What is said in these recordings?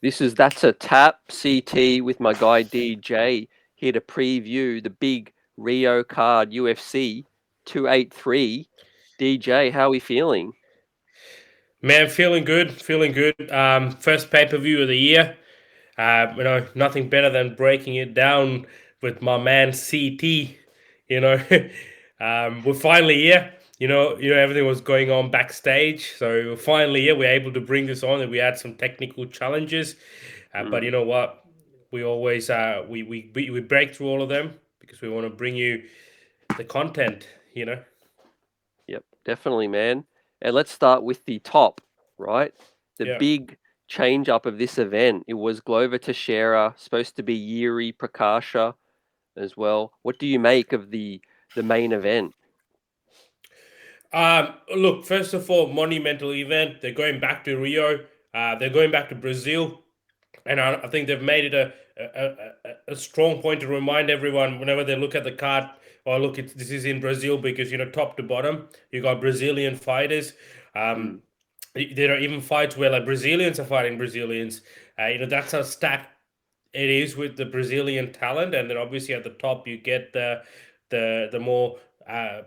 That's a tap CT with my guy DJ here to preview the big Rio card UFC 283. DJ, how are we feeling? Man, feeling good, feeling good. First pay-per-view of the year. Nothing better than breaking it down with my man CT. You know, we're finally here. Everything was going on backstage, so we're finally here. We're able to bring this on, and we had some technical challenges, but you Mm, know what? We always we break through all of them because we want to bring you the content. yep, definitely, man. And let's start with the top, right? The Yeah. big change up of this event. It was Glover Teixeira, supposed to be Yuri Prakasha as well. What do you make of the main event? Look, first of all, monumental event. They're going back to Rio. They're going back to Brazil, and I think they've made it a strong point to remind everyone whenever they look at the card. Oh, look, this is in Brazil because top to bottom you got Brazilian fighters. Um, Mm, there are even fights where like Brazilians are fighting Brazilians. That's how stacked it is with the Brazilian talent, and then obviously at the top you get the more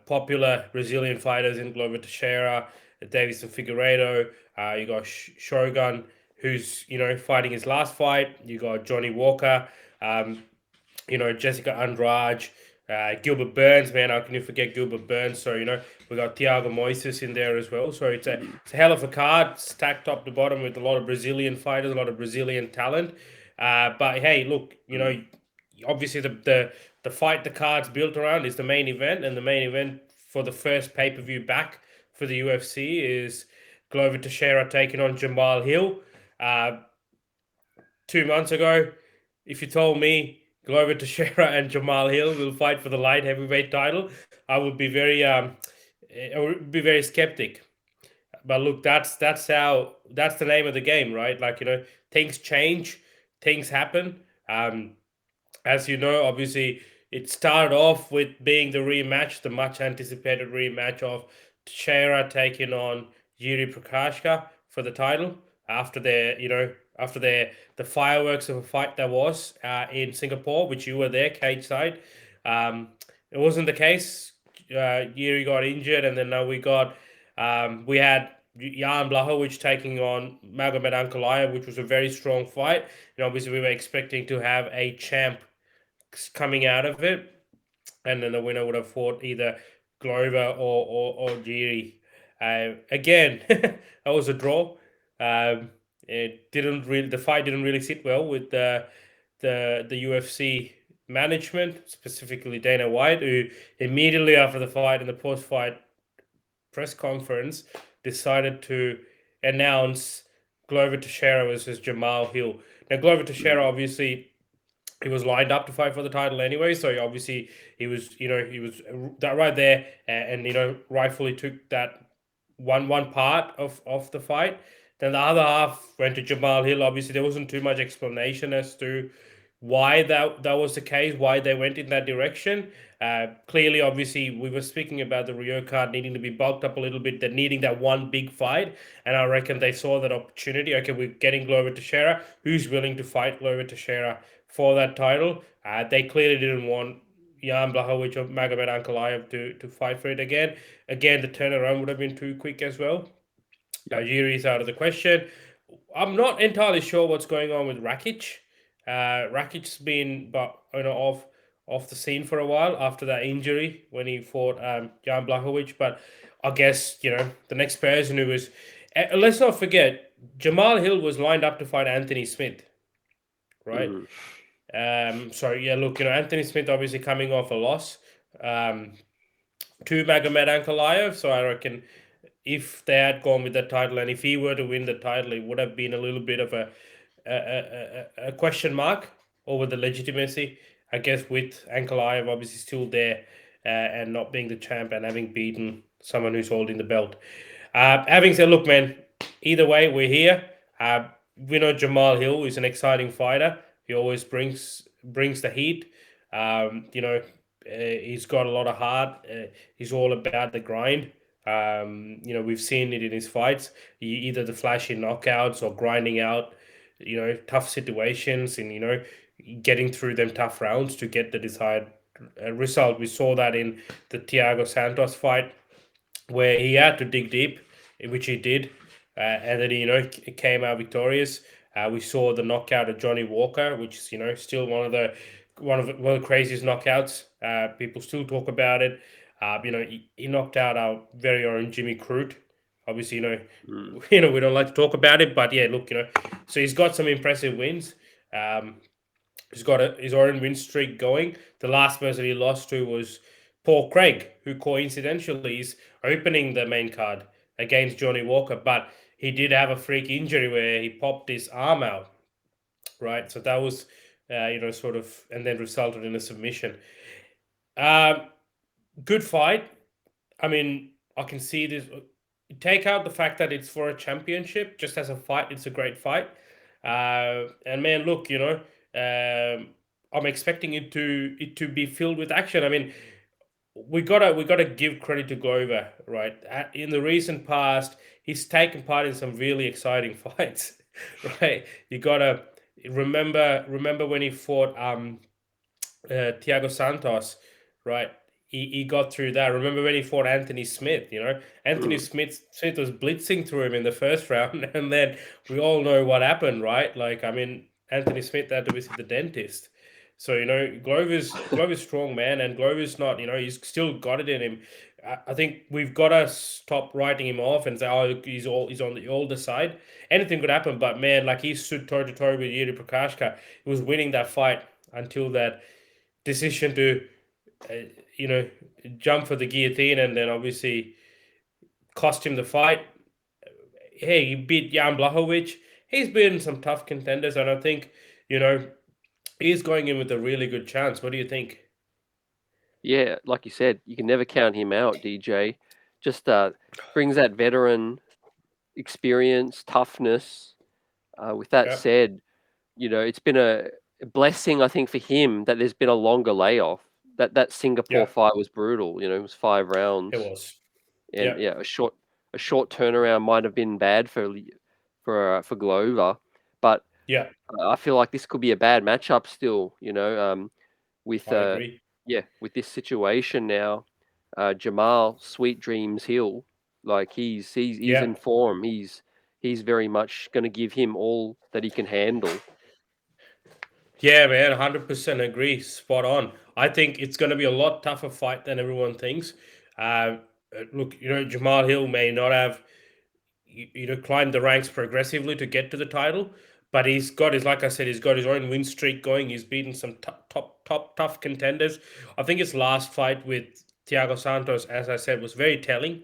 popular Brazilian fighters in Glover Teixeira, Deiveson Figueiredo. You got Shogun, who's fighting his last fight. You got Johnny Walker. Um, Jessica Andrade, Gilbert Burns, man, how can you forget Gilbert Burns? So, we got Thiago Moises in there as well. So mm, it's a hell of a card, stacked top to bottom with a lot of Brazilian fighters, a lot of Brazilian talent. But hey, look, mm, obviously the fight the card's built around is the main event, and the main event for the first pay-per-view back for the UFC is Glover Teixeira taking on Jamal Hill. Uh, 2 months ago, if you told me Glover Teixeira and Jamal Hill will fight for the light heavyweight title, I would be very skeptic. But look, that's the name of the game, right? Like things change, things happen. Um, as you know, obviously, it started off with being the rematch, the much anticipated rematch of Teixeira taking on Yuri Prakashka for the title after the fireworks of a fight that was in Singapore, which you were there, cage side. Um, it wasn't the case. Yuri got injured, and then now we had Jan Blachowicz taking on Magomed Ankalaev, which was a very strong fight. And obviously, we were expecting to have a champ coming out of it, and then the winner would have fought either Glover or Jiri. Again, that was a draw. It didn't really the fight didn't really sit well with the UFC management, specifically Dana White, who immediately after the fight and the post fight press conference decided to announce Glover Teixeira versus Jamal Hill. Now Glover Teixeira mm, obviously he was lined up to fight for the title anyway. So obviously he was that right there, and rightfully took that one part of the fight. Then the other half went to Jamal Hill. Obviously, there wasn't too much explanation as to why that was the case, why they went in that direction. Clearly, obviously, we were speaking about the Rio card needing to be bulked up a little bit, that needing that one big fight, and I reckon they saw that opportunity. Okay, we're getting Glover Teixeira. Who's willing to fight Glover Teixeira for that title? They clearly didn't want Jan Blachowicz or Magomed Ankalaev to fight for it again. Again, the turnaround would have been too quick as well. yep. Jiri is out of the question. I'm not entirely sure what's going on with Rakic. Rakic's been off the scene for a while after that injury when he fought Jan Blachowicz. But I guess the next person who was. Let's not forget, Jamal Hill was lined up to fight Anthony Smith, right? Mm, So yeah, look, Anthony Smith obviously coming off a loss um, to Magomed Ankalaev. So I reckon if they had gone with the title, and if he were to win the title, it would have been a little bit of a question mark over the legitimacy. I guess with Ankalaev obviously still there, and not being the champ and having beaten someone who's holding the belt. Having said, look, man, either way, we're here. We know Jamal Hill is an exciting fighter. He always brings the heat. He's got a lot of heart. He's all about the grind. We've seen it in his fights, either the flashy knockouts or grinding out tough situations and getting through them tough rounds to get the desired result. We saw that in the Thiago Santos fight where he had to dig deep, which he did, and then came out victorious. We saw the knockout of Johnny Walker, which is still one of the craziest knockouts. People still talk about it. He knocked out our very own Jimmy Crute. Obviously, Mm. we don't like to talk about it, but yeah, look, so he's got some impressive wins. Um, He's got his own win streak going. The last person he lost to was Paul Craig, who coincidentally is opening the main card against Johnny Walker, but he did have a freak injury where he popped his arm out, right? So that was, sort of, and then resulted in a submission. Um, Good fight. I mean, I can see this. Take out the fact that it's for a championship, just as a fight, it's a great fight. And man, look, I'm expecting it to be filled with action. I mean, we gotta give credit to Glover, right? In the recent past, he's taken part in some really exciting fights, right? You gotta remember when he fought Thiago Santos, right? He got through that. Remember when he fought Anthony Smith? Anthony Mm. Smith was blitzing through him in the first round, and then we all know what happened, right? Like, I mean, Anthony Smith had to visit the dentist. So Glover's strong, man, and Glover's not. He's still got it in him. I think we've got to stop writing him off and say, oh, he's on the older side. Anything could happen, but man, like he stood toe to toe with Yuri Prokashka. He was winning that fight until that decision to uh, you know jump for the guillotine and then obviously cost him the fight. Hey, he beat Jan Blachowicz. He's been some tough contenders, and I think you know he's going in with a really good chance. What do you think? Yeah, like you said, you can never count him out, DJ. Just brings that veteran experience, toughness. With that Yeah, said, it's been a blessing, I think, for him that there's been a longer layoff. That Singapore yeah, fight was brutal. It was 5 rounds, it was. and Yeah, yeah, a short turnaround might have been bad for Glover, but yeah, I feel like this could be a bad matchup still. With I agree. yeah, with this situation now, Jamal Sweet Dreams Hill, like he's Yeah, in form. He's very much going to give him all that he can handle. yeah, man, 100% agree. Spot on. I think it's going to be a lot tougher fight than everyone thinks. Uh, Look, Jamal Hill may not have climbed the ranks progressively to get to the title. But he's got his, like I said, he's got his own win streak going. He's beaten some top tough contenders. I think his last fight with Thiago Santos, as I said, was very telling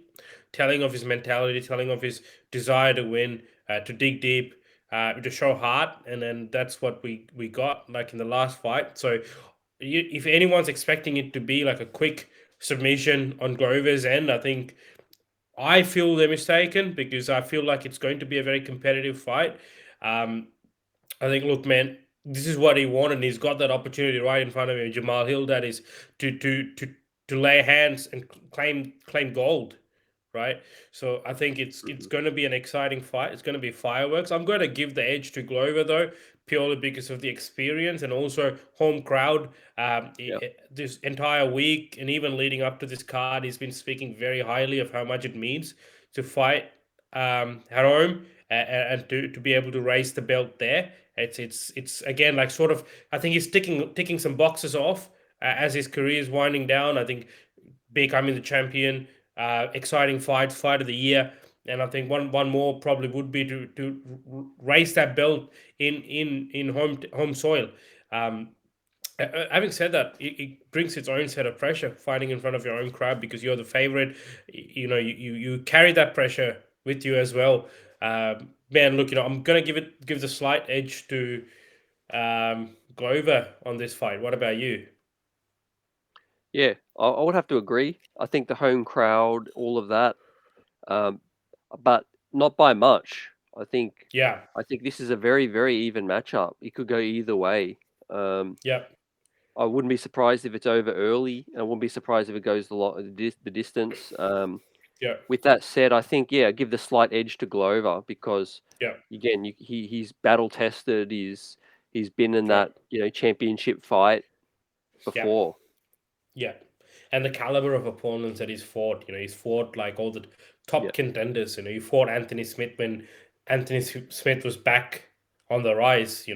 of his mentality, telling of his desire to win, to dig deep, to show heart, and then that's what we got like in the last fight. So if anyone's expecting it to be like a quick submission on Glover's end, I feel they're mistaken because I feel like it's going to be a very competitive fight. Um, I think, look, man, this is what he wanted. He's got that opportunity right in front of him. Jamal Hill, that is to lay hands and claim gold, right? So I think it's Mhm. going to be an exciting fight. It's going to be fireworks. I'm going to give the edge to Glover though, purely because of the experience and also home crowd. Yeah. This entire week and even leading up to this card, he's been speaking very highly of how much it means to fight at home and to be able to raise the belt there. It's again like sort of I think he's ticking some boxes off as his career is winding down. I think becoming the champion, exciting fight of the year. And I think one more probably would be to raise that belt in home soil. Um, Having said that, it brings its own set of pressure fighting in front of your own crowd because you're the favorite. You carry that pressure with you as well. Man, look, I'm gonna give the slight edge to Glover on this fight. What about you? Yeah, I would have to agree. I think the home crowd, all of that, um, but not by much. I think Yeah, I think this is a very, very even matchup. It could go either way. Um, yeah, I wouldn't be surprised if it's over early. I wouldn't be surprised if it goes the distance. Yeah. with that said, I think give the slight edge to Glover because Yeah. again, he's battle tested. He's been in Yeah. that championship fight Yeah. before. Yeah. And the caliber of opponents that he's fought, he's fought like all the Yeah, top contenders. He fought Anthony Smith when Anthony Smith was back on the rise. He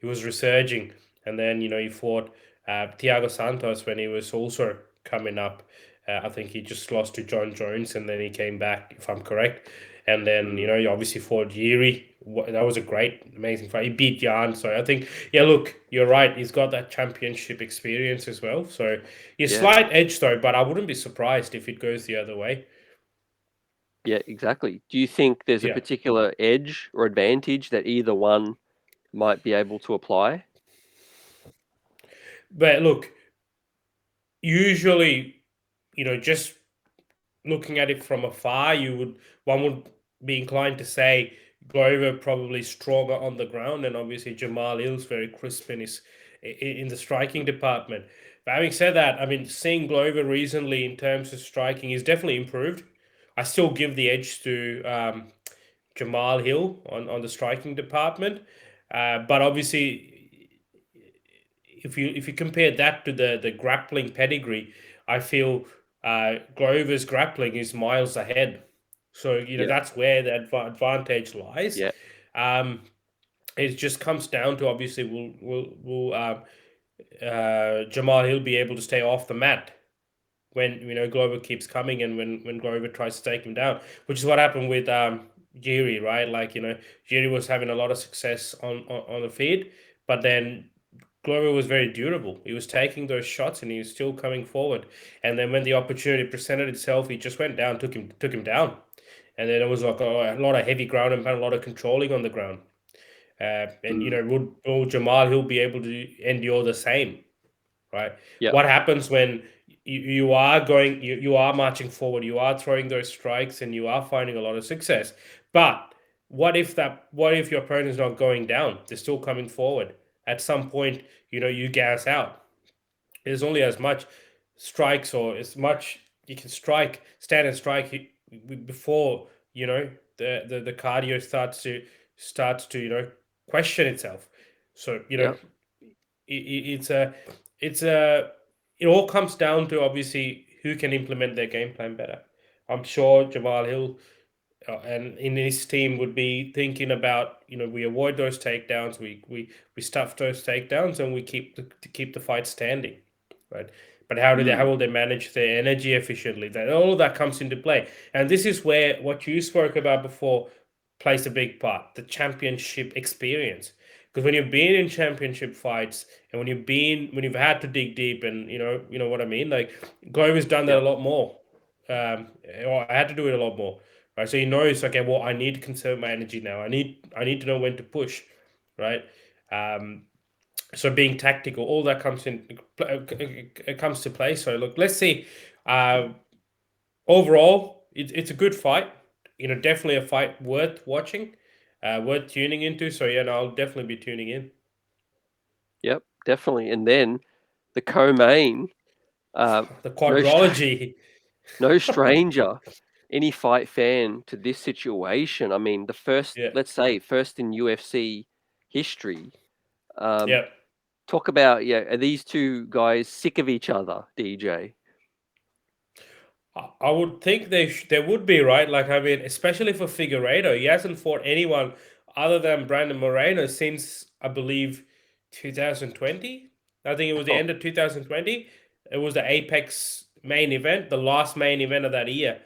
was resurging, and then he fought Thiago Santos when he was also coming up. I think he just lost to John Jones, and then he came back, if I'm correct. And then mm, he obviously fought Yuri. That was a great, amazing fight. He beat Jan, so I think look, you're right. He's got that championship experience as well. So yeah, yeah, slight edge though, but I wouldn't be surprised if it goes the other way. yeah, exactly. Do you think there's a Yeah, particular edge or advantage that either one might be able to apply? but look, usually, just looking at it from afar, one would be inclined to say Glover probably stronger on the ground, and obviously Jamal Hill's very crisp in the striking department. But having said that, I mean, seeing Glover recently in terms of striking is definitely improved. I still give the edge to Jamal Hill on the striking department, but obviously if you compare that to the grappling pedigree, I feel Glover's grappling is miles ahead. So Yeah, that's where the advantage lies. yeah, Um, it just comes down to obviously will Jamal Hill be able to stay off the mat when Glover keeps coming, and when Glover tries to take him down, which is what happened with Jiri, right? Like Jiri was having a lot of success on the feed, but then Glover was very durable. He was taking those shots and he was still coming forward. And then when the opportunity presented itself, he just went down, took him down. And then it was like a lot of heavy ground and a lot of controlling on the ground. And mm, would Jamal Hill be able to endure the same? Right? yeah, What happens when you are going, you are marching forward, you are throwing those strikes, and you are finding a lot of success. But what if your opponent is not going down? They're still coming forward. At some point, you gas out. There's only as much strikes or as much you can stand and strike before the cardio starts to question itself. So yeah, it's a it all comes down to obviously who can implement their game plan better. I'm sure Jamal Hill and in his team would be thinking about we avoid those takedowns, we stuff those takedowns, and we keep the fight standing, right? But how mm, will they manage their energy efficiently? That all of that comes into play, and this is where what you spoke about before plays a big part: the championship experience. Because when you've been in championship fights, and when you've had to dig deep, and you know what I mean, like Glover's done that yeah, a lot more. Or I had to do it a lot more, right? So he knows, okay, well, I need to conserve my energy now. I need to know when to push, right? Um, so being tactical, all that it comes to play. So look, let's see. Uh, Overall, it's a good fight. Definitely a fight worth watching, worth tuning into. So yeah, no, I'll definitely be tuning in. yep, definitely. And then the co-main, The no quadrology. no stranger, any fight fan to this situation. I mean, the first, Yeah, let's say, first in UFC history. Um, yeah. talk about, are these two guys sick of each other, DJ? I would think they would be, right. Like I mean, especially for Figueiredo, he hasn't fought anyone other than Brandon Moreno since I believe 2020. I think it was the Oh, end of 2020. It was the Apex main event, the last main event of that year.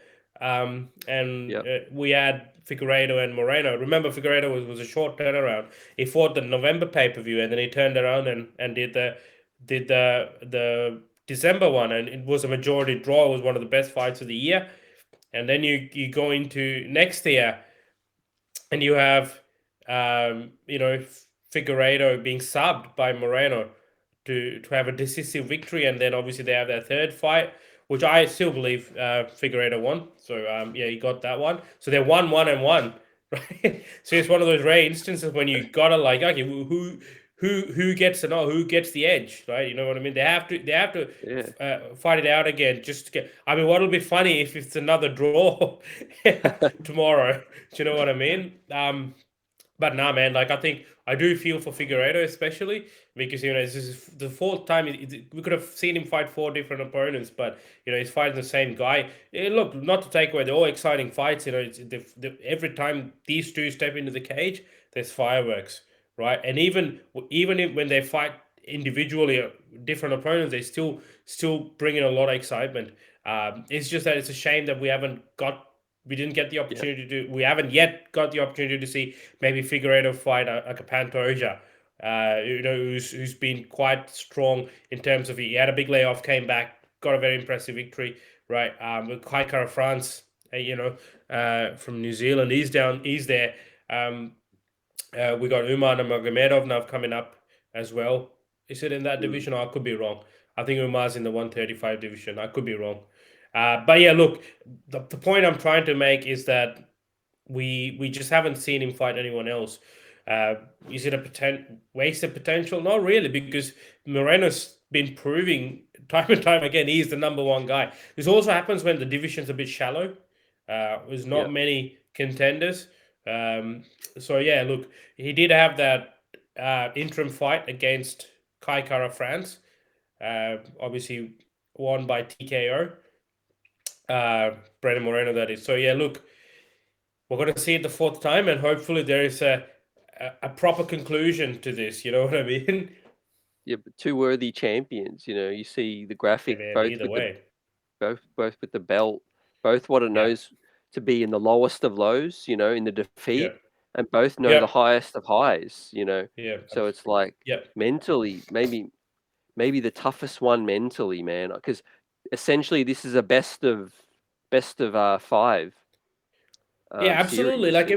And yep, we had Figueiredo and Moreno. Remember, Figueiredo was a short turnaround. He fought the November pay per view, and then he turned around and did the December one, and it was a majority draw. It was one of the best fights of the year. And then you go into next year, and you have Figueiredo being subbed by Moreno to have a decisive victory, and then obviously they have their third fight, which I still believe Figueiredo won. So yeah, he got that one. So they're 1-1-1, right? So it's one of those rare instances when you gotta like, okay, who gets who gets the edge, right? You know what I mean? They have to Yeah. fight it out again just to get. I mean, what'll be funny if it's another draw tomorrow? Do you know what I mean? But nah, man, like I think I do feel for Figueiredo, especially because this is the fourth time we could have seen him fight four different opponents, but he's fighting the same guy. Look, not to take away, they're all exciting fights. It's every time these two step into the cage, there's fireworks, right? And when they fight individually, different opponents, they still bring in a lot of excitement. It's just that it's a shame that we didn't get the Yeah. opportunity we haven't yet got the opportunity to see maybe Figueiredo fight a Pantoja, who's been quite strong in terms of he had a big layoff, came back, got a very impressive victory, right? With Kai Kara France, from New Zealand, he's there. Um, we got Umar Nurmagomedov now coming up as well. Is it in that Mm. division? Or I could be wrong. I think Umar's in the 135 division. I could be wrong. But yeah, look, the point I'm trying to make is that we just haven't seen him fight anyone else. Uh, is it a wasted potential? Not really, because Moreno's been proving time and time again he's the number one guy. This also happens when the division's a bit shallow. There's Yeah. not many contenders. So yeah, look, he did have that interim fight against Kai Kara France. Obviously won by TKO. Brandon Moreno, that is. So yeah, look, we're going to see it the fourth time, and hopefully there is a proper conclusion to this. You know what I mean? Yeah, but two worthy champions. You see the Yeah, graphic, man. Either way. both with the belt, both what it Yeah. knows to be in the lowest of lows, in the Yeah. defeat, and both know the Yep. highest of highs. Yeah. So it's like Yep. mentally, maybe the toughest one mentally, man, because essentially this is a best of five Yeah. Absolutely. series. Like,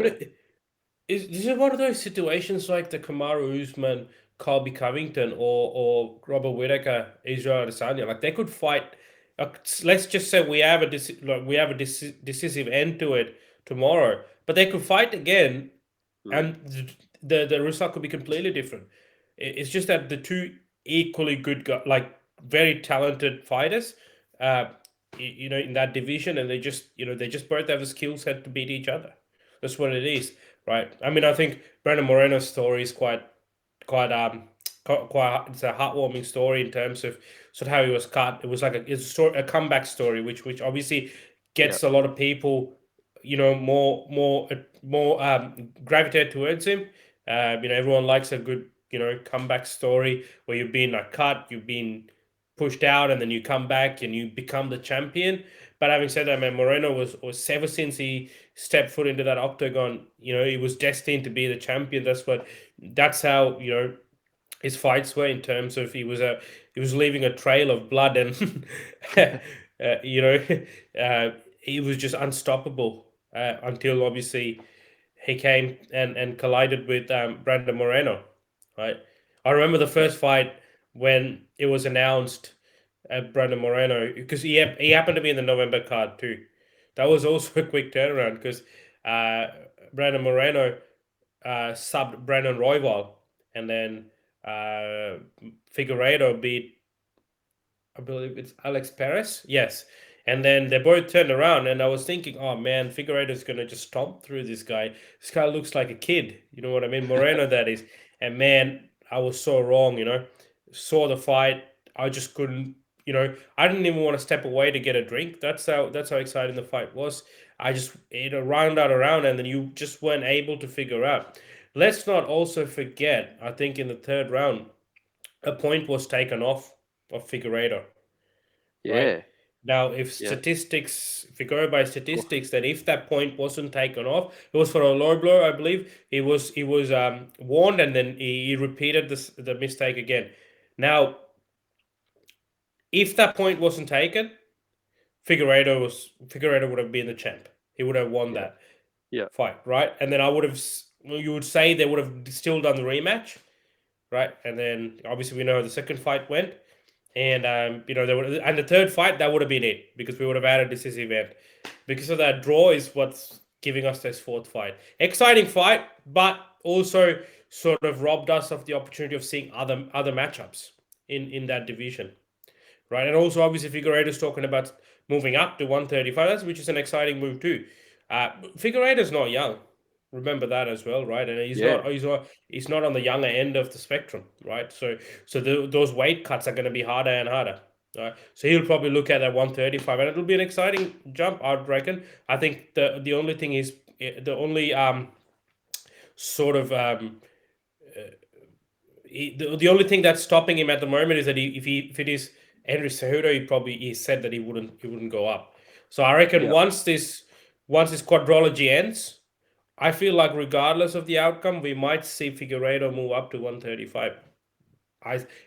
this is one of those situations like the Kamaru Usman, Colby Covington, or Robert Whittaker, Israel Adesanya. Like they could fight. Let's just say we have a decisive end to it tomorrow, but they could fight again, Mm, and the result could be completely different. It's just that the two equally good, like very talented fighters, uh, in that division, and they just both have the skill set to beat each other. That's what it is, right? I mean, I think Brandon Moreno's story is quite it's a heartwarming story in terms of sort of how he was cut. It was like a comeback story, which obviously yeah, gets a lot of people, more gravitate towards him. Everyone likes a good comeback story where you've been like cut, you've been pushed out, and then you come back and you become the champion. But having said that, man, Moreno was ever since he stepped foot into that octagon, he was destined to be the champion. That's how his fights were, in terms of he was leaving a trail of blood, and you know he was just unstoppable, until obviously he came and collided with Brandon Moreno, right? I remember the yeah, first fight when it was announced at Brandon Moreno, because he happened to be in the November card too. That was also a quick turnaround, because uh, Brandon Moreno subbed Brandon Royval, and then uh, Figueiredo beat, I believe it's Alex Perez. Yes. And then they both turned around, and I was thinking, oh man, Figueiredo's going to just stomp through this guy. This guy looks like a kid. You know what I mean? Moreno, that is. And man, I was so wrong. Saw the fight. I just couldn't, I didn't even want to step away to get a drink. That's how exciting the fight was. I just, round out around, and then you just weren't able to figure out. Let's not also forget, I think in the third round, a point was taken off of Figueiredo, right? yeah, Now, yeah. if you go by statistics, then if that point wasn't taken off, it was for a low blow, I believe. He was warned, and then he repeated the mistake again. Now, if that point wasn't taken, Figueiredo would have been the champ. He would have won Yeah, that yeah, fight, right? And then you would say they would have still done the rematch, right? And then obviously we know how the second fight went. And and the third fight, that would have been it, because we would have had a decisive end. Because of that draw is what's giving us this fourth fight. Exciting fight, but also sort of robbed us of the opportunity of seeing other matchups in that division, right? And also, obviously, Figueiredo's talking about moving up to 135, which is an exciting move too. Figueiredo's not young. Remember that as well, right? And Yeah. he's not on the younger end of the spectrum, right? So those weight cuts are going to be harder and harder. Right? So he'll probably look at that 135, and it'll be an exciting jump, I'd reckon. I think the only thing is the only sort of the only thing that's stopping him at the moment is that if it is Henry Cejudo, he said that he wouldn't go up. So I reckon Yeah. once this quadrology ends, I feel like regardless of the outcome, we might see Figueiredo move up to 135.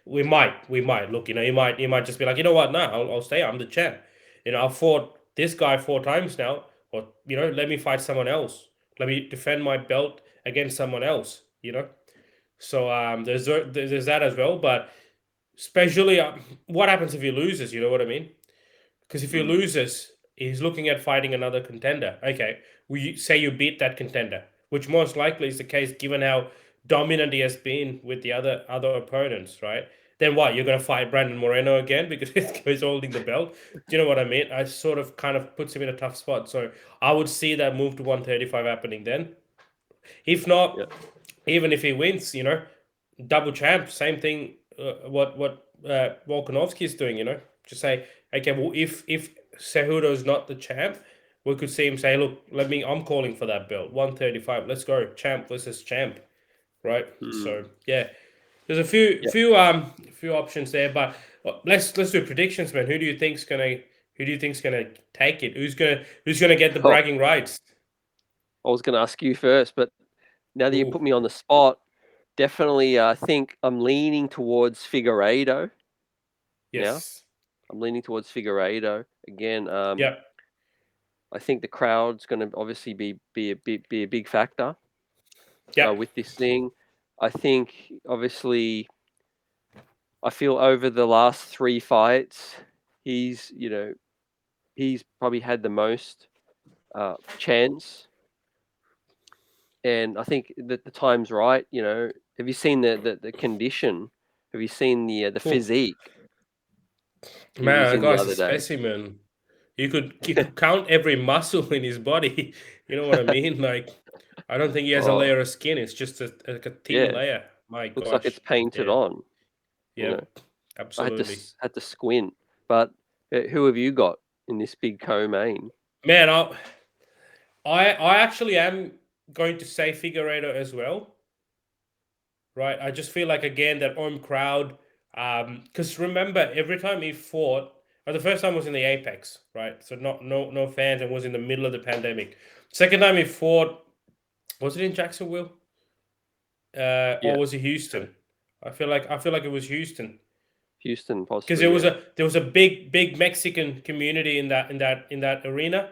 We might look. He might just be like, you know what? No, I'll stay. I'm the champ. I've fought this guy 4 times now, or let me fight someone else. Let me defend my belt against someone else. So there's that as well. But especially, what happens if he loses? You know what I mean? Because if he Mm. loses, he's looking at fighting another contender. Okay, we say you beat that contender, which most likely is the case given how dominant he has been with the other opponents, right? Then what? You're gonna fight Brandon Moreno again because he's holding the belt. Do you know what I mean? I sort of kind of puts him in a tough spot. So I would see that move to 135 happening then. If Yeah. not, even if he wins, double champ, same thing. What Volkanovski is doing, just say, okay, well, if Cejudo is not the champ, we could see him say, look, I'm calling for that belt, 135. Let's go, champ versus champ, right? Mm. So yeah, there's a few Yeah. few options there, but let's do predictions, man. Who do you think's gonna take it? Who's gonna get the Oh, bragging rights? I was going to ask you first, but now that you Ooh, put me on the spot, definitely think I'm leaning towards Figueiredo now. yes, I'm leaning towards Figueiredo again. yeah, I think the crowd's going to obviously be a big factor yeah. with this thing. I think obviously I feel over the last 3 fights, he's he's probably had the most chance, and I think that the time's right. Have you seen the condition? Have you seen the Ooh. physique he Man, was that in the guy's a other day? specimen. You could count every muscle in his body. You know what I mean? Like, I don't think he has a Oh layer of skin. It's just like a thin yeah, layer. My looks like it's gosh. painted Yeah. on. You know, Yep. I had to Absolutely. had to squint. But who have you got in this big co-main? Man, I actually am going to say Figueredo as well. Right. I just feel like again that home crowd. Because remember, every time he fought, or the first time was in the Apex, right? So no fans and was in the middle of the pandemic. Second time he fought, was it in Jacksonville? Or Yeah, was it so Houston? I feel like it was Houston Houston because possibly. there was Yeah, a big Mexican community in that arena. yeah,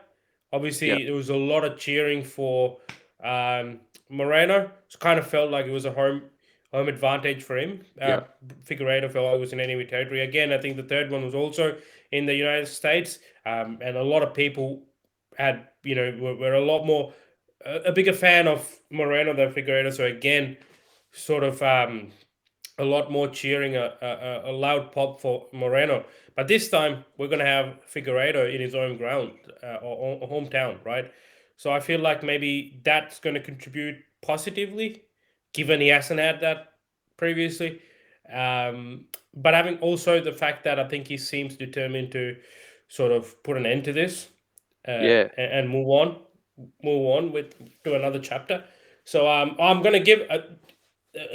Obviously, there was a lot of cheering for Moreno. So kind of felt like it was a home advantage for him. yeah, Figueredo felt like it was in enemy territory. Again, I think the third one was also in the United States, and a lot of people had were a lot more a bigger fan of Moreno than Figueredo. So again, sort of a lot more cheering, a loud pop for Moreno. But this time we're gonna have Figueiredo in his own ground or hometown, right? So I feel like maybe that's gonna contribute positively, given he hasn't had that previously. But having also the fact that I think he seems determined to sort of put an end to this yeah, and move on with to another chapter. So I'm gonna give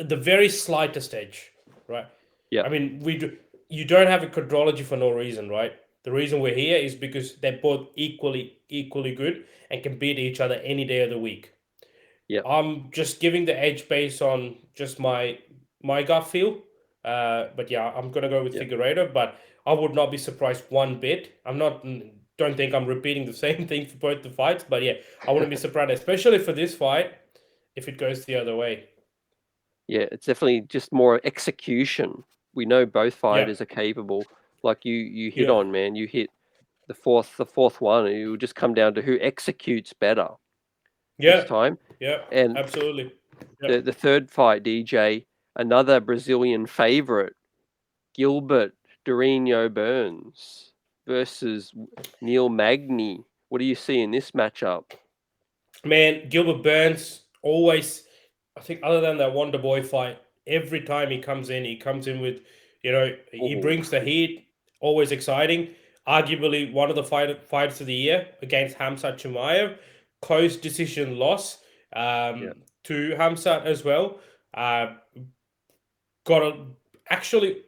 the very slightest edge, right? yeah, I mean, you don't have a quadrology for no reason, right? The reason we're here is because they're both equally good and can beat each other any day of the week. yeah, I'm just giving the edge based on just my gut feel. But yeah, I'm gonna go with yeah, Figueredo, but I would not be surprised one bit. Don't think I'm repeating the same thing for both the fights, but yeah, I wouldn't be surprised, especially for this fight, if it goes the other way. yeah. It's definitely just more execution. We know both Yeah, fighters are capable. Like you hit yeah, on, man. You hit the fourth one. It will just come down to who executes better this yeah, time. yeah, And absolutely. Yep. the third fight, DJ, another Brazilian favorite, Gilbert Durinho Burns versus Neil Magny. What do you see in this matchup? Man, Gilbert Burns always, I think, other than that Wonder Boy fight, every time he comes in with, he Oh, brings the heat. Always exciting. Arguably one of the fights of the year against Hamzat Chimaev. Close decision loss yeah. to Hamzat as well. Uh, got a actually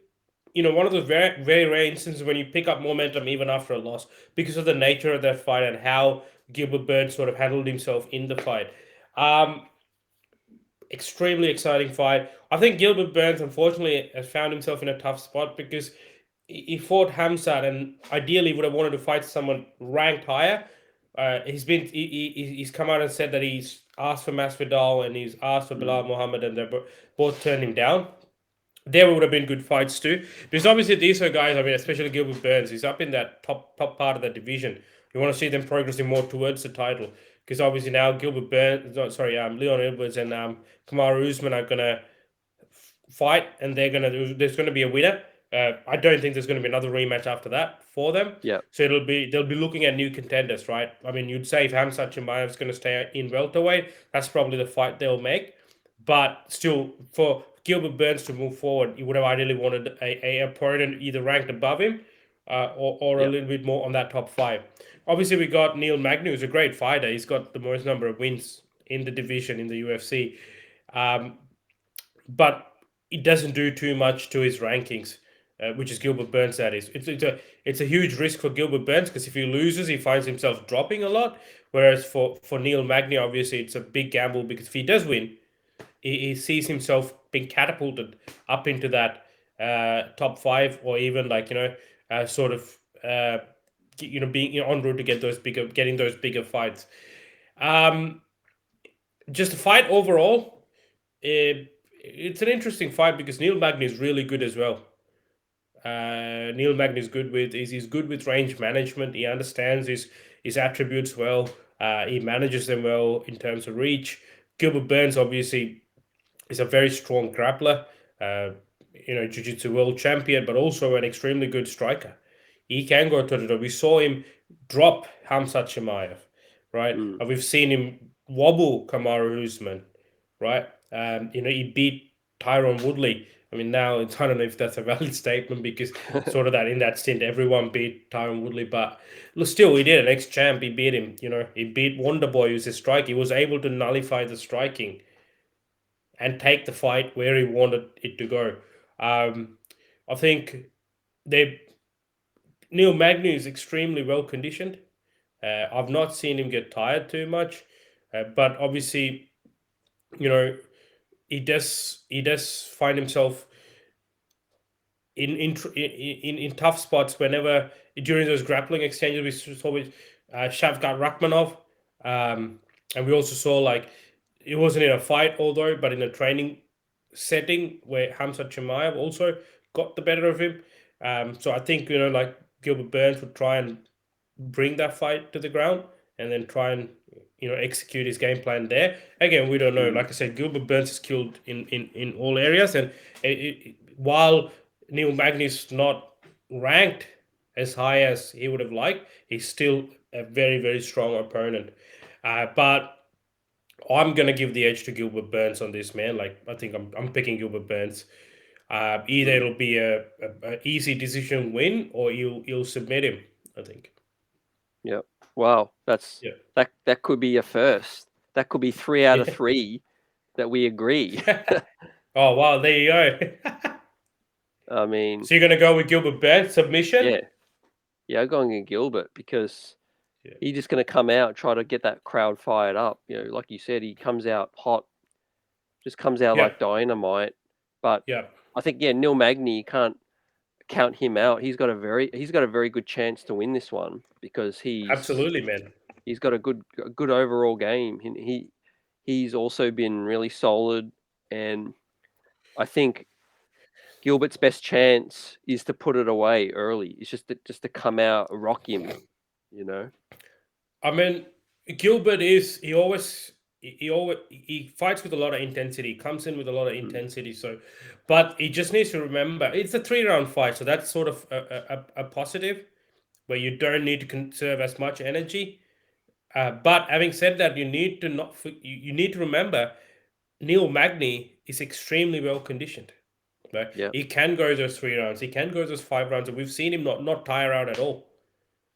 one of those very very rare instances when you pick up momentum even after a loss because of the nature of that fight and how Gilbert Burns sort of handled himself in the fight. Um, Extremely exciting fight. I think Gilbert Burns unfortunately has found himself in a tough spot because he fought Hamzat and ideally would have wanted to fight someone ranked higher. He's come out and said that he's asked for Masvidal and he's asked for Bilal Mm, Muhammad and they both turned him down. There would have been good fights too. Because obviously these are guys, I mean, especially Gilbert Burns, he's up in that top part of the division. You want to see them progressing more towards the title. Because obviously now Gilbert Burns, no, sorry, Leon Edwards and Kamaru Usman are gonna fight, and there's gonna be a winner. I don't think there's gonna be another rematch after that for them. yeah. So they'll be looking at new contenders, right? I mean, you'd say if Hamzat Chimaev is gonna stay in welterweight, that's probably the fight they'll make. But still, for Gilbert Burns to move forward, you would have ideally wanted a opponent either ranked above him, or a Yeah. little bit more on that top five. Obviously, we got Neil Magny, who's a great fighter. He's got the most number of wins in the division in the UFC. Um, but it doesn't do too much to his rankings, which is Gilbert Burns. That is, it's a huge risk for Gilbert Burns because if he loses, he finds himself dropping a lot. Whereas for Neil Magny, obviously, it's a big gamble because if he does win, he sees himself being catapulted up into that top five, or even like sort of being on route to getting those bigger fights. Um, just the fight overall, it's an interesting fight because Neil Magny is really good as well. Neil Magny is good with he's good with range management. He understands his attributes well. He manages them well in terms of reach. Gilbert Burns obviously is a very strong grappler. Uh, jiu-jitsu world champion, but also an extremely good striker. He can go toe to toe. We saw him drop Hamzat Chimaev, right? Mm. We've seen him wobble Kamaru Usman, right? He beat Tyron Woodley. I mean, now I don't know if that's a valid statement because sort of that in that stint, everyone beat Tyron Woodley, but look, still, he did an ex-champ. He beat him. He beat Wonderboy, who's a strike. He was able to nullify the striking and take the fight where he wanted it to go. I think they Neil Magny is extremely well conditioned. I've not seen him get tired too much, but obviously, you know, he does find himself in tough spots whenever during those grappling exchanges we saw with Shavkat Rakhmonov, um, and we also saw like it wasn't in a fight although, but in a training setting where Hamzat Chimaev also got the better of him. So I think like Gilbert Burns would try and bring that fight to the ground and then try and execute his game plan there. Again, we don't know. Mm. Like I said, Gilbert Burns is killed in all areas, and while Neil Magny's not ranked as high as he would have liked, he's still a very very strong opponent. But I'm gonna give the edge to Gilbert Burns on this, man. Like I think I'm picking Gilbert Burns. Either Mm. it'll be a easy decision win or you'll submit him. I think. Yeah. Wow. Yeah. That could be a first. That could be 3 out of Yeah. 3 that we agree. Oh wow, there you go. I mean, So you're gonna go with Gilbert Burns submission? yeah. Yeah, I'm going in Gilbert because Yeah. he's just going to come out, try to get that crowd fired up. Like you said, he comes out hot, just comes out Yeah. like dynamite. But Yeah. I think, yeah, Neil Magny, you can't count him out. He's got a very good chance to win this one because Absolutely, man. he's got a good overall game. He's also been really solid, and I think Gilbert's best chance is to put it away early. It's just to come out, rock him, you know. I mean, Gilbert is he always he fights with a lot of intensity, comes in with a lot of Mm. intensity. So, but he just needs to remember it's a 3 round fight, so that's sort of a positive where you don't need to conserve as much energy. But having said that, you need to not you need to remember Neil Magny is extremely well conditioned. Right, Yep. he can go those 3 rounds, he can go those 5 rounds, and we've seen him not tire out at all.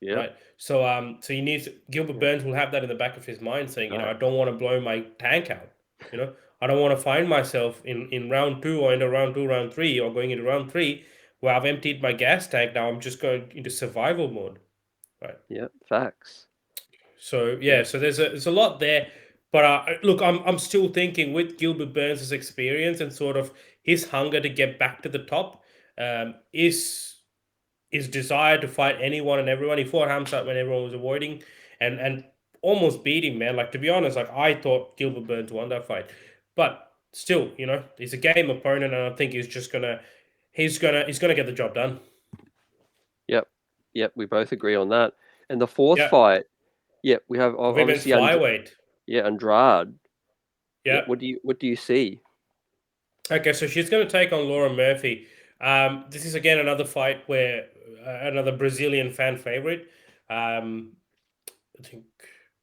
Yep. Right. So he needs Gilbert Yeah. Burns will have that in the back of his mind, saying, No. I don't want to blow my tank out. I don't want to find myself in round two or into round two, round three, or going into round three where I've emptied my gas tank. Now I'm just going into survival mode. Right. Yep. Facts. So yeah, Yep. so there's a lot there. But look, I'm still thinking with Gilbert Burns' experience and sort of his hunger to get back to the top, is his desire to fight anyone and everyone. He fought Hamzat when everyone was avoiding, and almost beat him, man. Like, to be honest, like, I thought Gilbert Burns won that fight, but still, he's a game opponent, and I think he's gonna get the job done. Yep. Yep. We both agree on that. And the fourth Yeah, fight, yep, we have women's obviously flyweight. Andrade. Yeah. Yeah. What do you see? Okay, so she's gonna take on Laura Murphy. This is again another fight where another Brazilian fan favorite. Um, I think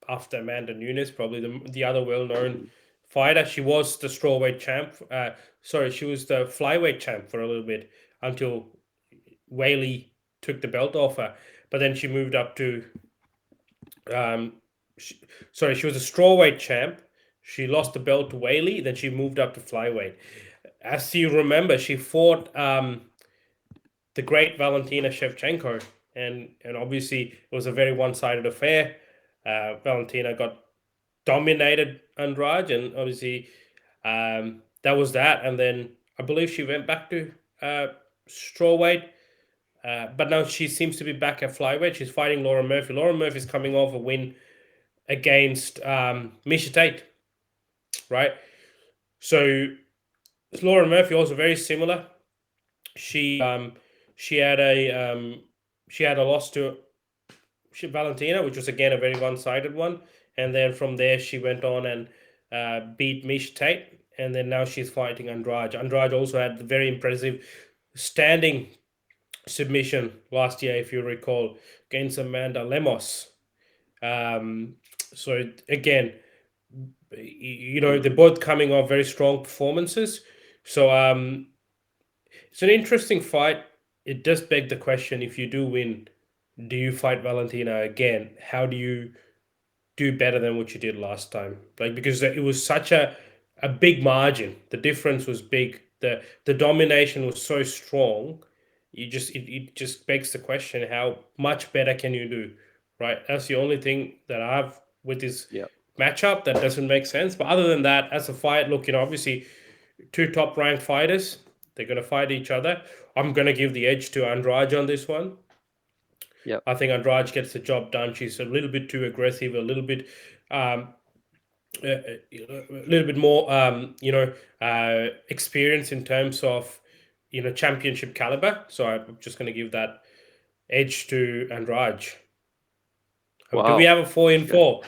after Amanda Nunes, probably the other well-known Mm. fighter. She was the strawweight champ. Sorry, she was the flyweight champ for a little bit until Whaley took the belt off her. But then she moved up to. Um, she, sorry, she was a strawweight champ. She lost the belt to Whaley. Then she moved up to flyweight. As you remember, she fought the great Valentina Shevchenko, and obviously it was a very one-sided affair. Valentina got dominated Andrade, and obviously that was that. And then I believe she went back to strawweight, but now she seems to be back at flyweight. She's fighting Laura Murphy. Laura Murphy's coming off a win against Misha Tate, right? So Laura Murphy also very similar. She she had a she had a loss to Valentina, which was again a very one-sided one, and then from there she went on and beat Mish Tate, and then now she's fighting Andrade. Andrade also had a very impressive standing submission last year, if you recall, against Amanda Lemos. So again, they're Mm. both coming off very strong performances. So it's an interesting fight. It does beg the question: if you do win, do you fight Valentina again? How do you do better than what you did last time? Like, because it was such a big margin. The difference was big. The domination was so strong. It just begs the question: how much better can you do? Right. That's the only thing that I have with this Yep. matchup that doesn't make sense. But other than that, as a fight, look, obviously two top ranked fighters. They're going to fight each other. I'm going to give the edge to Andrade on this one. Yep. I think Andrade gets the job done. She's a little bit too aggressive, a little bit, a little bit more, experience in terms of, championship caliber. So I'm just going to give that edge to Andrade. Do we Wow. have a 4 in Okay. 4?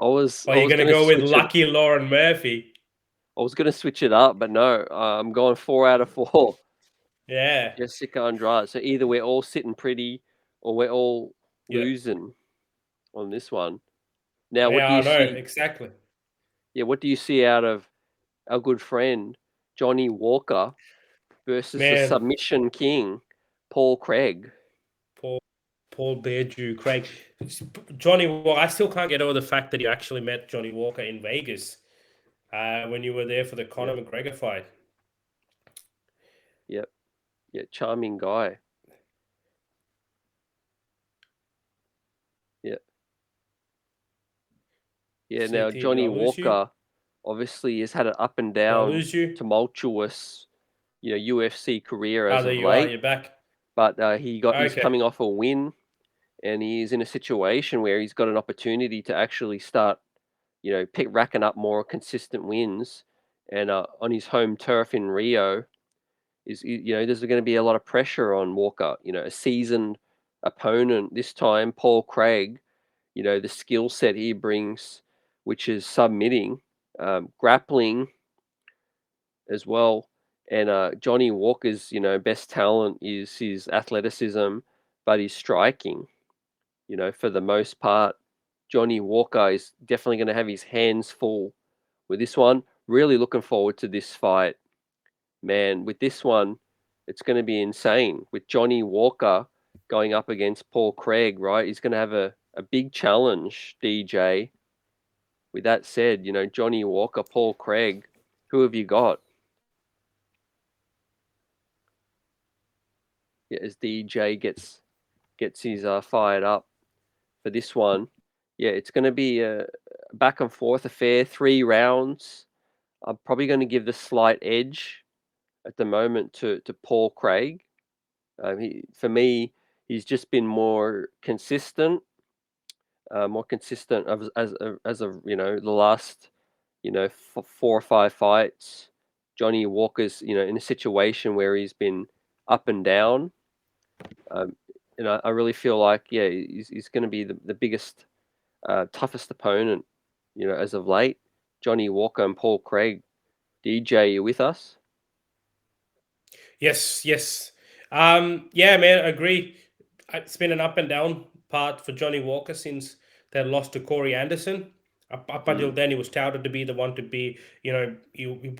I was Or I are you was going to gonna go with switch it. Lucky Lauren Murphy? I was gonna switch it up, but no. I'm going 4 out of 4. Yeah. Jessica Andrade. So either we're all sitting pretty, or we're all Yeah. losing on this one. Now, what do Yeah, I you know. see? Exactly. Yeah, what do you see out of our good friend Johnny Walker versus the Man, submission king Paul Craig? Paul, Paul Beardew, Craig. Johnny Walker, I still can't get over the fact that you actually met Johnny Walker in Vegas when you were there for the Yep. Conor McGregor fight. Yep. Yeah, charming guy. Yeah. Yeah, now CT, did I Johnny lose you? Walker obviously has had an up and Did I down, lose you? tumultuous, UFC career Ah, as there of you are. late. You're back. But he's Okay. coming off a win, and he's in a situation where he's got an opportunity to actually start, racking up more consistent wins, and on his home turf in Rio there's going to be a lot of pressure on Walker. A seasoned opponent this time, Paul Craig. The skill set he brings. which is submitting, grappling as well. And Johnny Walker's, best talent is his athleticism, but his striking. For the most part, Johnny Walker is definitely going to have his hands full with this one. Really looking forward to this fight, man. With this one, it's going to be insane. With Johnny Walker going up against Paul Craig, right? He's going to have a big challenge, DJ. With that said, Johnny Walker, Paul Craig, who have you got? Yeah, as DJ gets his fired up for this one. Yeah, it's going to be a back and forth affair, 3 rounds. I'm probably going to give the slight edge at the moment to Paul Craig. For me, he's just been more consistent as of the last 4 or 5 fights. Johnny Walker's in a situation where he's been up and down. And I really feel like he's going to be the biggest, toughest opponent as of late. Johnny Walker and Paul Craig. DJ, you with us? Yes, yes. Yeah, man, I agree. It's been an up and down part for Johnny Walker since they lost to Corey Anderson. Up until Mm, then, he was touted to be the one to be, you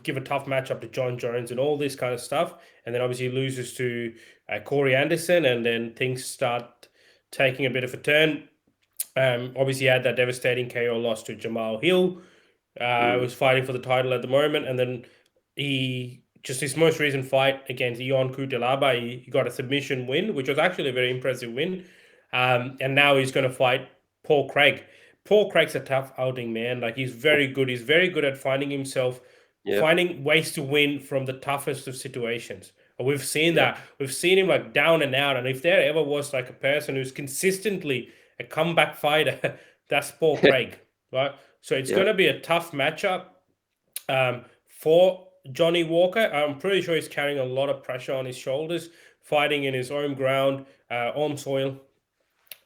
give a tough matchup to John Jones and all this kind of stuff. And then obviously he loses to Corey Anderson, and then things start taking a bit of a turn. Obviously, he had that devastating KO loss to Jamahal Hill. mm, Was fighting for the title at the moment, and then he just his most recent fight against Ion Kutelaba, he got a submission win, which was actually a very impressive win. And now he's going to fight Paul Craig. Paul Craig's a tough outing, man. Like he's very good. He's very good at finding himself, yep, finding ways to win from the toughest of situations. We've seen yep, that. We've seen him like down and out. And if there ever was like a person who's consistently a comeback fighter, that's Paul Craig, right? So it's going yep. to be a tough matchup for Johnny Walker. I'm pretty sure he's carrying a lot of pressure on his shoulders, fighting in his home ground, on soil,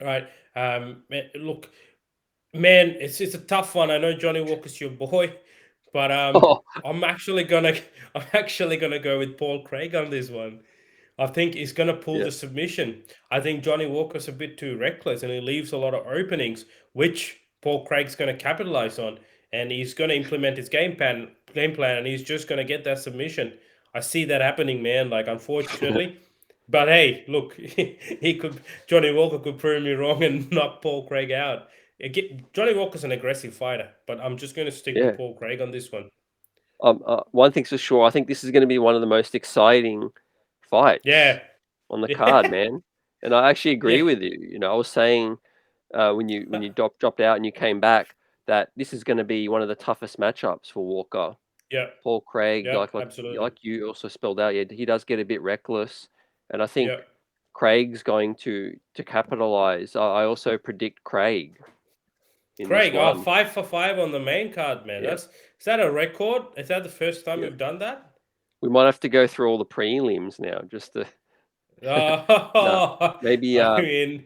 right? Look, man, it's a tough one. I know Johnny Walker's your boy, but Oh, I'm actually gonna I'm actually gonna go with Paul Craig on this one. I think he's going to pull yeah, the submission. I think Johnny Walker's a bit too reckless and he leaves a lot of openings, which Paul Craig's going to capitalize on. And he's going to implement his game plan, and he's just going to get that submission. I see that happening, man. Like, unfortunately. But hey, look, Johnny Walker could prove me wrong and knock Paul Craig out. Johnny Walker's an aggressive fighter, but I'm just going to stick with yeah. Paul Craig on this one. One thing's for sure. I think this is going to be one of the most exciting fights Yeah, on the card, yeah, man. And I actually agree yeah, with you. I was saying when you dropped out and you came back that this is going to be one of the toughest matchups for Walker. yeah, Paul Craig, yeah, like absolutely. like you also spelled out, yeah, he does get a bit reckless, and I think Yeah. Craig's going to capitalize. I also predict Craig in this Craig, one. 5 for 5 on the main card, man. Yeah, Is that a record? Is that the first time yeah. you've done that? We might have to go through all the prelims now, just to no, Oh, maybe I mean,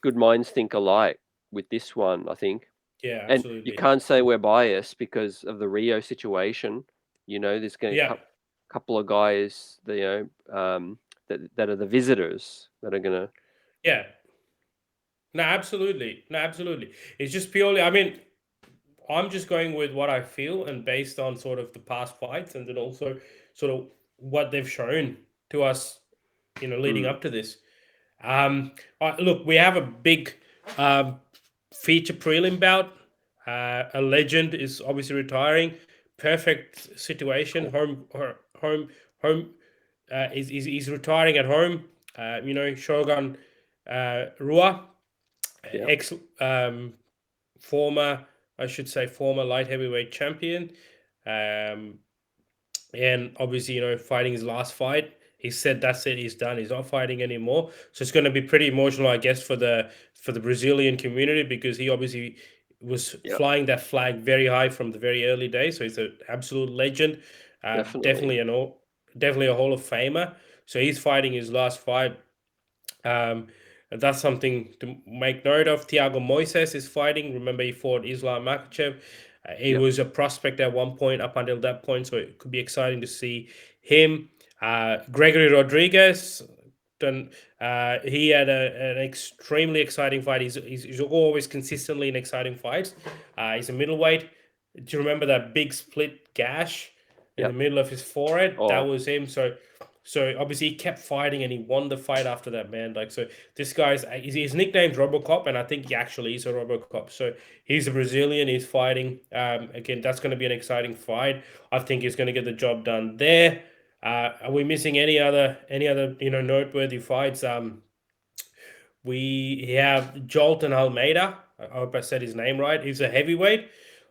good minds think alike with this one. I think, yeah, and you absolutely. can't say we're biased because of the Rio situation. There's going to Yeah, couple of guys, that are the visitors that are gonna. yeah. No, absolutely. No, absolutely. It's just purely, I mean, I'm just going with what I feel and based on sort of the past fights and then also sort of what they've shown to us, leading Mm, up to this. Look, we have a big um, feature prelim bout. A legend is obviously retiring. Perfect situation. cool. Home. Is retiring at home. Shogun Rua, Yeah, ex former, I should say, former light heavyweight champion. Um, and obviously, fighting his last fight, he said that's it, he's done, he's not fighting anymore. So it's going to be pretty emotional, I guess, for the Brazilian community, because he obviously was yeah, flying that flag very high from the very early days. So he's an absolute legend, definitely. definitely definitely a Hall of Famer. So he's fighting his last fight. Um, that's something to make note of. Thiago Moises is fighting. Remember, he fought Islam Makhachev. He Yep. was a prospect at one point up until that point, so it could be exciting to see him. Gregory Rodriguez, done. He had an extremely exciting fight. He's always consistently in exciting fights. He's a middleweight. Do you remember that big split gash in the Yep. middle of his forehead? That Oh, was him. So obviously he kept fighting and he won the fight after that, man. Like, so this guy's his nickname's RoboCop, and I think he actually is a RoboCop. So he's a Brazilian. He's fighting. Again, that's going to be an exciting fight. I think he's going to get the job done there. Are we missing any other noteworthy fights? We have Jolton Almeida. I hope I said his name right. He's a heavyweight.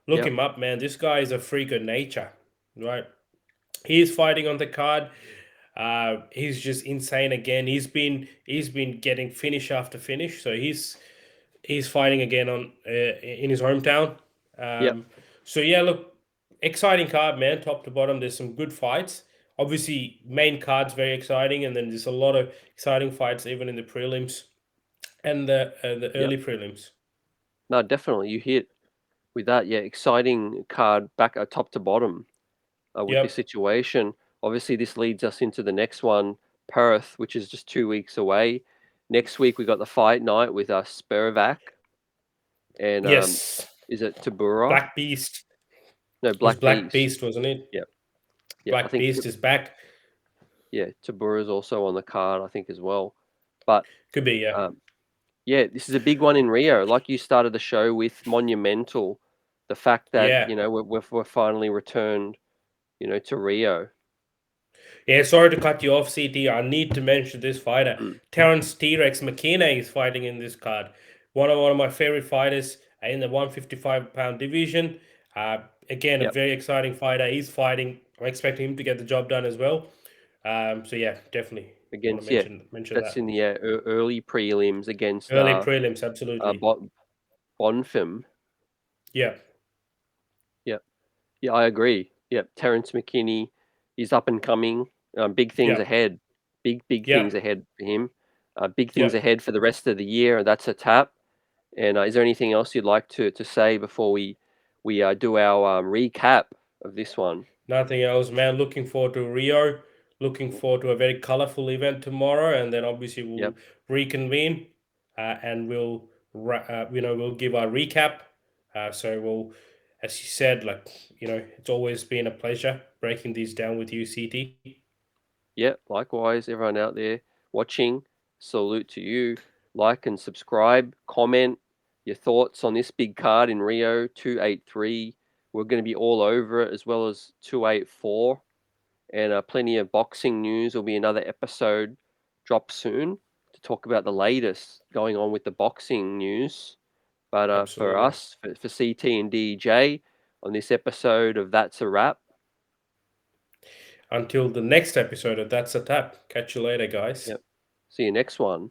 Look yep. him up, man. This guy is a freak of nature, right? He's fighting on the card. He's just insane again. He's been getting finish after finish. So he's fighting again on in his hometown. Yep. Um, so yeah, look, exciting card, man, top to bottom. There's some good fights. Obviously, main card's very exciting, and then there's a lot of exciting fights even in the prelims and the Yep. early prelims. No, definitely. You hit with that. Yeah, exciting card back top to bottom with this Yep. situation. Obviously, this leads us into the next one, Perth, which is just 2 weeks away. Next week we got the fight night with Spiravac and Yes. is it Tabura? Black Beast. No, It was Black Black Beast. Beast, wasn't it? Yep. Yep. I Black think Beast is back. yeah, Tabura is also on the card. I think as well. But Could be, yeah. um, yeah, this is a big one in Rio. Like you started the show with monumental. The fact that Yeah. we're finally returned, to Rio. Yeah, sorry to cut you off, CT. I need to mention this fighter. Mm. Terrence T-Rex McKinney is fighting in this card. One of my favorite fighters in the 155-pound division. Again, a Yep. very exciting fighter. He's fighting. I'm expecting him to get the job done as well. So yeah, definitely want to Against mention that's that. in the early prelims against Early prelims, absolutely. Bonfim. Yeah, Yep. Yeah, I agree. Yep. Terrence McKinney, he's up and coming. Big things yeah, ahead. Big yeah, things ahead for him. Big yeah. things ahead for the rest of the year. And that's a tap. And is there anything else you'd like to say before we do our recap of this one? Nothing else, man. Looking forward to Rio. Looking Mm. forward to a very colorful event tomorrow, and then obviously Yep. we'll reconvene and we'll give our recap. So we'll, as you said, like it's always been a pleasure breaking these down with you, CT. Yeah, likewise, everyone out there watching, salute to you. Like and subscribe, comment your thoughts on this big card in Rio 283. We're going to be all over it, as well as 284. And plenty of boxing news. Will be another episode drop soon to talk about the latest going on with the boxing news. But for Absolutely. us, for CT and DJ, on this episode of That's a Wrap, Until the next episode of That's a Tap. Catch you later, guys. yep. See you next one.